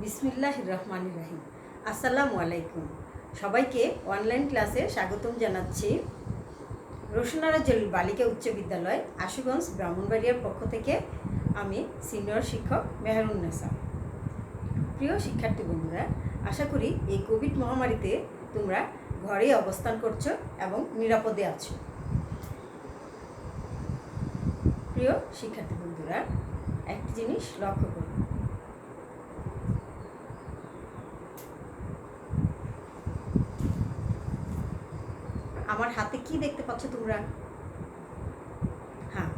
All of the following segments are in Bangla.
বিসমিল্লাহির রহমানির রহিম। আসসালামু আলাইকুম। সবাইকে অনলাইন ক্লাসে স্বাগতম জানাচ্ছি। রোশনারা জলিল বালিকা উচ্চ বিদ্যালয়, আশুগঞ্জ, ব্রাহ্মণবাড়িয়ার পক্ষ থেকে আমি সিনিয়র শিক্ষক মেহেরুন্নেসা। প্রিয় শিক্ষার্থী বন্ধুরা, আশা করি এই কোভিড মহামারীতে তোমরা ঘরেই অবস্থান করছো এবং নিরাপদে আছো। প্রিয় শিক্ষার্থী বন্ধুরা, একটি জিনিস লক্ষ্য করো। আমার হাতে কি দেখতে পাচ্ছ তোমরা? হ্যাঁ,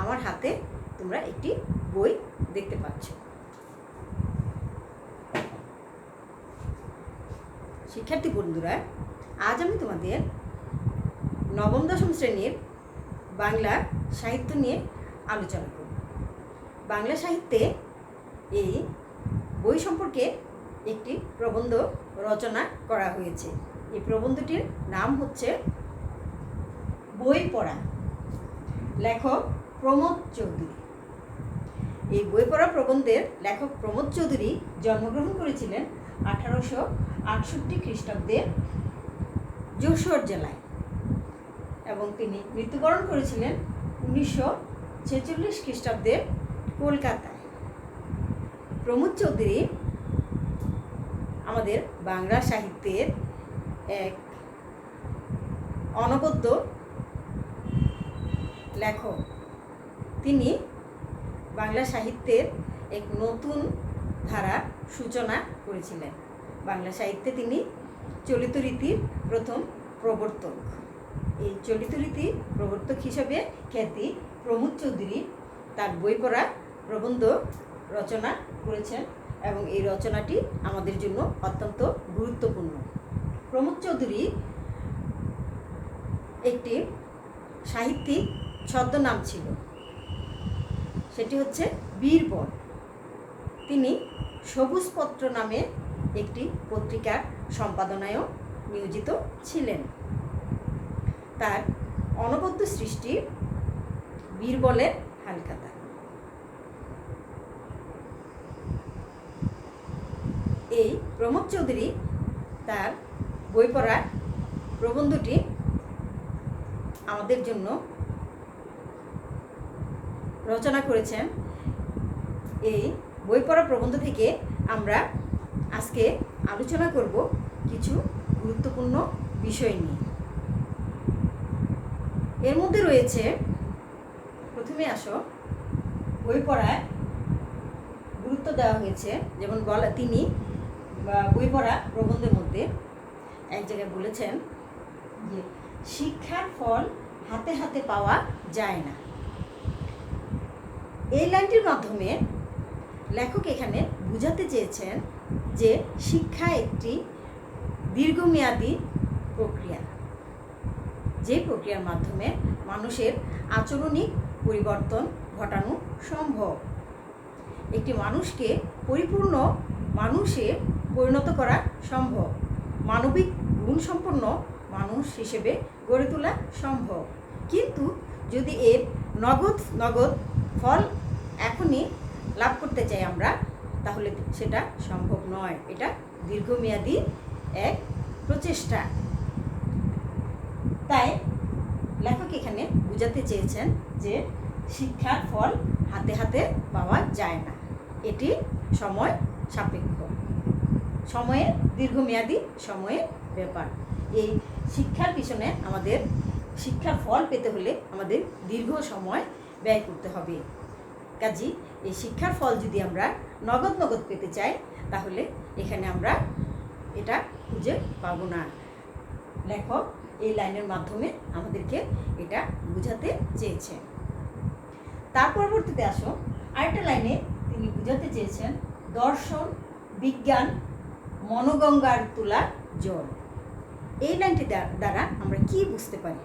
আমার হাতে তোমরা একটি বই দেখতে পাচ্ছ। শিক্ষার্থী বন্ধুরা, আজ আমি তোমাদের নবম দশম শ্রেণীর বাংলা সাহিত্য নিয়ে আলোচনা করব। বাংলা সাহিত্যে এই বই সম্পর্কে একটি প্রবন্ধ রচনা করা হয়েছে। এই প্রবন্ধটির নাম হচ্ছে বই পড়া, লেখক প্রমোদ চৌধুরী। এই বই পড়া প্রবন্ধের লেখক প্রমোদ চৌধুরী জন্মগ্রহণ করেছিলেন 1868 খ্রিস্টাব্দের যশোর জেলায় এবং তিনি মৃত্যুবরণ করেছিলেন 1946 খ্রিস্টাব্দে কলকাতায়। প্রমোদ চৌধুরী আমাদের বাংলা সাহিত্যের এক অনবদ্য লেখক। তিনি বাংলা সাহিত্যের এক নতুন ধারা সূচনা করেছিলেন। বাংলা সাহিত্যে তিনি চলিত রীতির প্রথম প্রবর্তক। এই চলিত রীতি প্রবর্তক হিসাবে খ্যাতি প্রমোদ চৌধুরী তার বই পড়া প্রবন্ধ রচনা করেছেন এবং এই রচনাটি আমাদের জন্য অত্যন্ত গুরুত্বপূর্ণ। প্রমোদ চৌধুরী একটি সাহিত্যিক ছদ্মনাম ছিল, সেটি হচ্ছে বীরবল। তিনি সবুজপত্র নামে একটি পত্রিকার সম্পাদনায়ও নিয়োজিত ছিলেন। তার অনবদ্য সৃষ্টি বীরবলের হালখাতা। এই প্রমোদ চৌধুরী তার বই পড়া প্রবন্ধটি আমাদের জন্য রচনা করেছেন। এই বই পড়া প্রবন্ধ থেকে আমরা আজকে আলোচনা করব কিছু গুরুত্বপূর্ণ বিষয় নিয়ে। এর মধ্যে রয়েছে, প্রথমে আসো, বই পড়ায় গুরুত্ব দেওয়া হয়েছে। যেমন তিনি বই পড়া প্রবন্ধের মধ্যে এক জায়গায় বলেছেন যে শিক্ষার ফল হাতে হাতে পাওয়া যায় না। এই লাইনটির মাধ্যমে লেখক এখানে বোঝাতে চেয়েছেন যে শিক্ষা একটি দীর্ঘমেয়াদী প্রক্রিয়া, যে প্রক্রিয়ার মাধ্যমে মানুষের আচরণিক পরিবর্তন ঘটানো সম্ভব। একটি মানুষকে পরিপূর্ণ মানুষে পরিণত করা সম্ভব, মানবিক গুণসম্পন্ন মানুষ হিসেবে গড়ে তোলা সম্ভব। কিন্তু যদি এর নগদ ফল এখনই লাভ করতে চাই আমরা, তাহলে সেটা সম্ভব নয়। এটা দীর্ঘমেয়াদী এক প্রচেষ্টা। তাই লেখক এখানে বোঝাতে চেয়েছেন যে শিক্ষার ফল হাতে হাতে পাওয়া যায় না, এটি সময় সাপেক্ষ, সময়ের দীর্ঘমেয়াদী সময়ের ব্যাপার। এই শিক্ষার পিছনে আমাদের শিক্ষার ফল পেতে হলে আমাদের দীর্ঘ সময় ব্যয় করতে হবে। কাজী এই শিক্ষার ফল যদি আমরা নগদ পেতে চাই, তাহলে এখানে আমরা এটা খুঁজে পাবো না। লেখক এই লাইনের মাধ্যমে আমাদেরকে এটা বোঝাতে চেয়েছেন। তার পরবর্তীতে আসো, আরেকটা লাইনে তিনি বোঝাতে চেয়েছেন দর্শন, বিজ্ঞান, মনোগঙ্গার তোলা জল। এই লাইনটি দ্বারা আমরা কি বুঝতে পারি?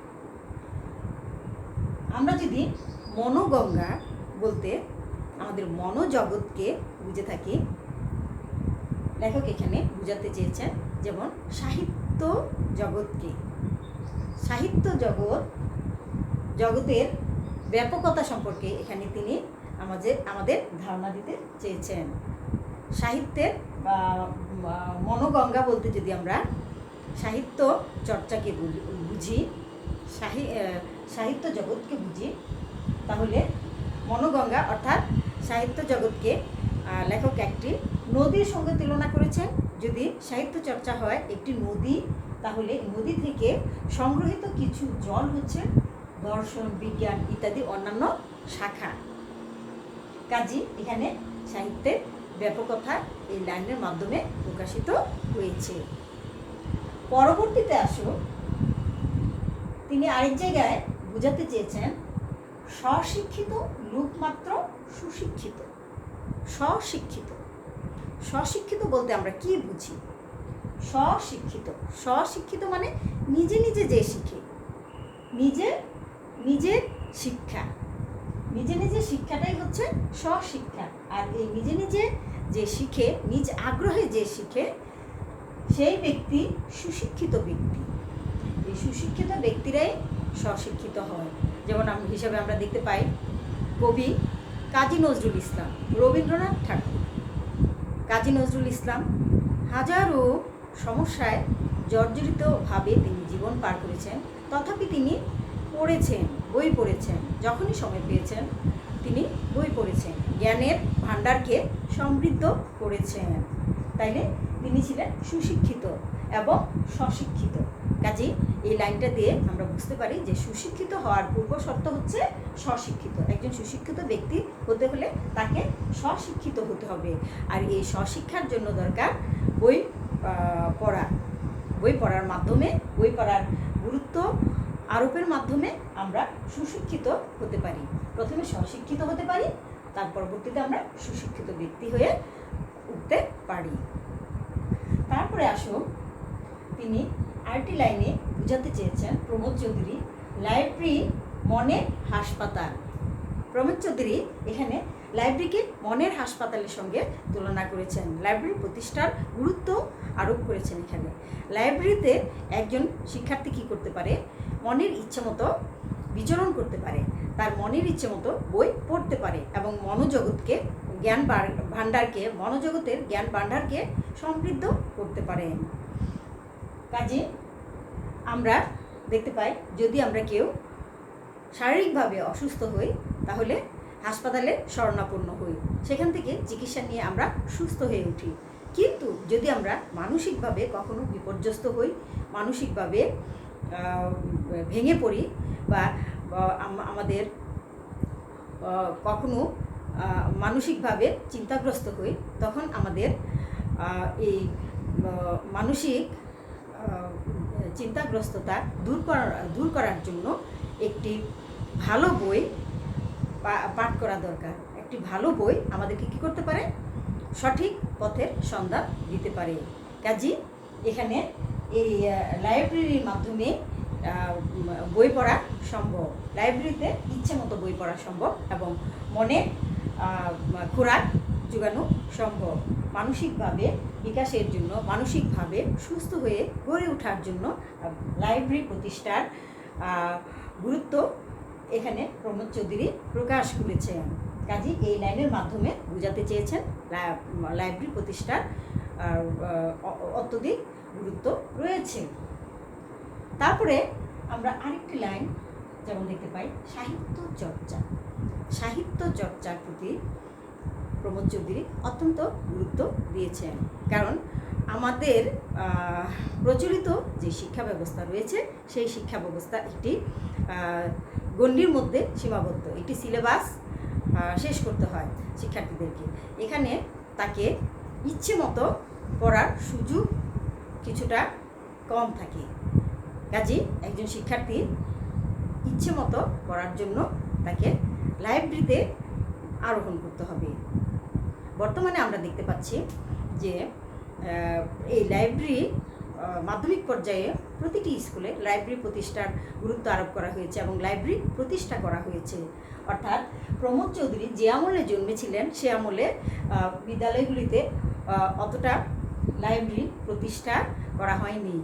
আমরা যদি মনোগঙ্গা বলতে আমাদের মনোজগৎকে বুঝে থাকি, লেখক এখানে বোঝাতে চেয়েছেন যেমন সাহিত্য জগৎকে। সাহিত্য জগতের ব্যাপকতা সম্পর্কে এখানে তিনি আমাদের ধারণা দিতে চেয়েছেন। সাহিত্যের মনোগঙ্গা বলতে যদি আমরা সাহিত্য চর্চাকে বুঝি, সাহিত্য জগৎকে বুঝি, তাহলে মনোগঙ্গা অর্থাৎ সাহিত্য জগৎকে লেখক একটি নদীর সঙ্গে তুলনা করেছেন। যদি সাহিত্য চর্চা হয় একটি নদী, তাহলে নদী থেকে সংগ্রহিত কিছু জল হচ্ছে দর্শন, বিজ্ঞান ইত্যাদি অন্যান্য শাখা। কাজী এখানে সাহিত্যের ব্যাপকতা এই লাইনের মাধ্যমে প্রকাশিত হয়েছে। পরবর্তীতে আসো, তিনি আরেক জায়গায় বোঝাতে চেয়েছেন স্বশিক্ষিত লোক মাত্র সুশিক্ষিত। স্বশিক্ষিত, স্বশিক্ষিত বলতে আমরা কি বুঝি? স্বশিক্ষিত, স্বশিক্ষিত মানে নিজে নিজে যে শিখে, নিজের শিক্ষা, নিজে শিক্ষাটাই হচ্ছে স্বশিক্ষা। আর এই নিজে যে শিখে, নিজ আগ্রহে যে শিখে, সেই ব্যক্তি সুশিক্ষিত ব্যক্তি। এই সুশিক্ষিত ব্যক্তিরাই স্বশিক্ষিত হয়। যেমন হিসাবে আমরা দেখতে পাই কবি কাজী নজরুল ইসলাম, রবীন্দ্রনাথ ঠাকুর। কাজী নজরুল ইসলাম হাজারো সমস্যায় জর্জরিতভাবে তিনি জীবন পার করেছেন, তথাপি তিনি পড়েছেন, বই পড়েছেন, যখনই সময় পেয়েছেন তিনি বই পড়েছেন, জ্ঞানের ভাণ্ডারকে সমৃদ্ধ করেছেন। তাইলে তিনি ছিলেন সুশিক্ষিত এবং স্বশিক্ষিত। কাজেই এই লাইনটা দিয়ে আমরা বুঝতে পারি যে সুশিক্ষিত হওয়ার পূর্ব শর্ত হচ্ছে স্বশিক্ষিত। একজন সুশিক্ষিত ব্যক্তি হতে হলে তাকে স্বশিক্ষিত হতে হবে। আর এই স্বশিক্ষার জন্য দরকার বই পড়া। বই পড়ার মাধ্যমে, বই পড়ার গুরুত্ব আরোপের মাধ্যমে আমরা সুশিক্ষিত হতে পারি। প্রথমে স্বশিক্ষিত হতে পারি, তার পরবর্তীতে আমরা সুশিক্ষিত ব্যক্তি হয়ে উঠতে পারি। তারপরে আসো, তিনি আরেকটি লাইনে বুঝাতে চেয়েছেন প্রমোদ চৌধুরী লাইব্রেরি মনের হাসপাতাল। প্রমোদ চৌধুরী এখানে লাইব্রেরিকে মনের হাসপাতালের সঙ্গে তুলনা করেছেন, লাইব্রেরি প্রতিষ্ঠার গুরুত্ব আরোপ করেছেন। এখানে লাইব্রেরিতে একজন শিক্ষার্থী কী করতে পারে? মনের ইচ্ছে মতো বিচরণ করতে পারে, তার মনের ইচ্ছে মতো বই পড়তে পারে এবং মনোজগৎকে, জ্ঞান ভাণ্ডারকে, মনোজগতের জ্ঞান ভাণ্ডারকে সমৃদ্ধ করতে পারে। কাজে আমরা দেখতে পাই, যদি আমরা কেউ শারীরিকভাবে অসুস্থ হই তাহলে হাসপাতালে শরণাপন্ন হই, সেখান থেকে চিকিৎসা নিয়ে আমরা সুস্থ হয়ে উঠি। কিন্তু যদি আমরা মানসিকভাবে কখনো বিপর্যস্ত হই, মানসিকভাবে ভেঙে পড়ি, বা আমাদের কখনো মানসিকভাবে চিন্তাগ্রস্ত হই, তখন আমাদের এই মানসিক চিন্তাগ্রস্ততা দূর করার জন্য একটি ভালো বই পাঠ করা দরকার। একটি ভালো বই আমাদেরকে কী করতে পারে? সঠিক পথের সন্ধান দিতে পারে। কাজী এখানে এই লাইব্রেরির মাধ্যমে বই পড়া সম্ভব, লাইব্রেরিতে ইচ্ছে মতো বই পড়া সম্ভব এবং মনে খোরাক যোগানো সম্ভব। মানসিকভাবে বিকাশের জন্য, মানসিকভাবে সুস্থ হয়ে গড়ে ওঠার জন্য লাইব্রেরি প্রতিষ্ঠার গুরুত্ব এখানে প্রমোদ চৌধুরী প্রকাশ করেছেন। কাজী এই লাইনের মাধ্যমে বোঝাতে চেয়েছেন লাইব্রেরি প্রতিষ্ঠার অত্যধিক গুরুত্ব রয়েছে। তারপরে আমরা আরেকটি লাইন যেমন দেখতে পাই সাহিত্য চর্চা। সাহিত্য চর্চার প্রতি প্রমোদ চৌধুরী অত্যন্ত গুরুত্ব দিয়েছেন, কারণ আমাদের প্রচলিত যে শিক্ষা ব্যবস্থা রয়েছে সেই শিক্ষা ব্যবস্থা একটি গণ্ডির মধ্যে সীমাবদ্ধ। একটি সিলেবাস শেষ করতে হয় শিক্ষার্থীদেরকে। এখানে তাকে ইচ্ছে মতো পড়ার সুযোগ কিছুটা কম থাকে। কাজেই একজন শিক্ষার্থী ইচ্ছে মতো পড়ার জন্য তাকে লাইব্রেরিতে আরোহণ করতে হবে। বর্তমানে আমরা দেখতে পাচ্ছি যে এই লাইব্রেরি মাধ্যমিক পর্যায়ে প্রতিটি স্কুলে লাইব্রেরি প্রতিষ্ঠার গুরুত্ব আরোপ করা হয়েছে এবং লাইব্রেরি প্রতিষ্ঠা করা হয়েছে। অর্থাৎ প্রমোদ চৌধুরী যে আমলে জন্মেছিলেন সে আমলে বিদ্যালয়গুলিতে অতটা লাইব্রেরি প্রতিষ্ঠা করা হয়নি।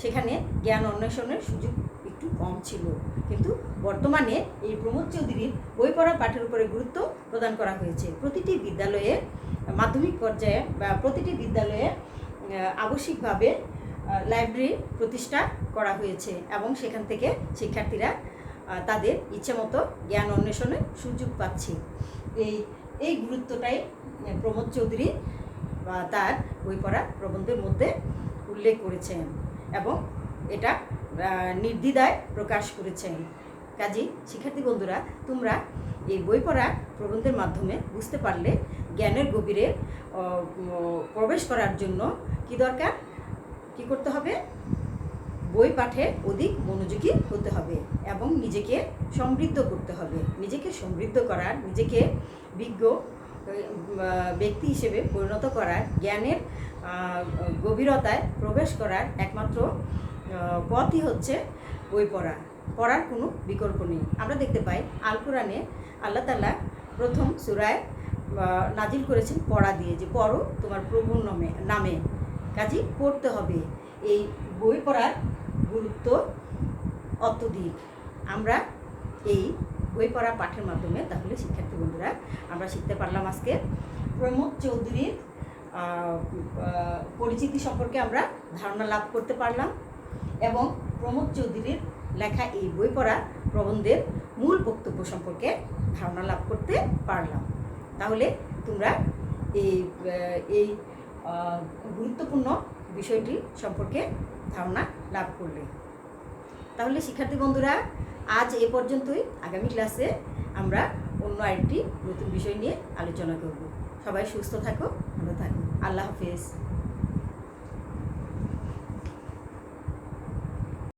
সেখানে জ্ঞান অন্বেষণের সুযোগ একটু কম ছিল, কিন্তু বর্তমানে এই প্রমোদ চৌধুরীর বই পড়া পাঠের উপরে গুরুত্ব প্রদান করা হয়েছে। প্রতিটি বিদ্যালয়ে মাধ্যমিক পর্যায়ে বা প্রতিটি বিদ্যালয়ে আবশ্যিকভাবে লাইব্রেরি প্রতিষ্ঠা করা হয়েছে এবং সেখান থেকে শিক্ষার্থীরা তাদের ইচ্ছামতো জ্ঞান অন্বেষণের সুযোগ পাচ্ছে। এই গুরুত্বটাই প্রমোদ চৌধুরী তার বই পড়া প্রবন্ধের মধ্যে উল্লেখ করেছেন এবং এটা নির্দ্বিধায় প্রকাশ করেছেন। কাজেই শিক্ষার্থী বন্ধুরা, তোমরা এই বই পড়া প্রবন্ধের মাধ্যমে বুঝতে পারলে জ্ঞানের গভীরে প্রবেশ করার জন্য কি দরকার, কি করতে হবে? বই পাঠে অধিক মনোযোগী হতে হবে এবং নিজেকে সমৃদ্ধ করতে হবে। নিজেকে সমৃদ্ধ করার, নিজেকে বিজ্ঞ ব্যক্তি হিসেবে পরিণত করার, জ্ঞানের গভীরতায় প্রবেশ করার একমাত্র পথই হচ্ছে বই পড়া। পড়ার কোনো বিকল্প নেই। আমরা দেখতে পাই আল কোরআনে আল্লাহ তাআলা প্রথম সূরায় নাজিল করেছেন পড়া দিয়ে, যে পড়ো তোমার প্রভুর নামে। কাজেই পড়তে হবে। এই বই পড়ার গুরুত্ব অত্যধিক। আমরা এই বই পড়া পাঠের মাধ্যমে তাহলে শিক্ষার্থী বন্ধুরা আমরা শিখতে পারলাম আজকে প্রমোদ চৌধুরীর পরিচিতি সম্পর্কে আমরা ধারণা লাভ করতে পারলাম এবং প্রমোদ চৌধুরীর লেখা এই বই পড়া প্রবন্ধের মূল বক্তব্য সম্পর্কে ধারণা লাভ করতে পারলাম। তাহলে তোমরা এই গুরুত্বপূর্ণ বিষয়টি সম্পর্কে ধারণা লাভ করলে। তাহলে শিক্ষার্থী বন্ধুরা, আজ এ পর্যন্তই। আগামী ক্লাসে আমরা অন্য আরেকটি নতুন বিষয় নিয়ে আলোচনা করব। সবাই সুস্থ থাকো, ভালো থাকো। আল্লাহ হাফেজ।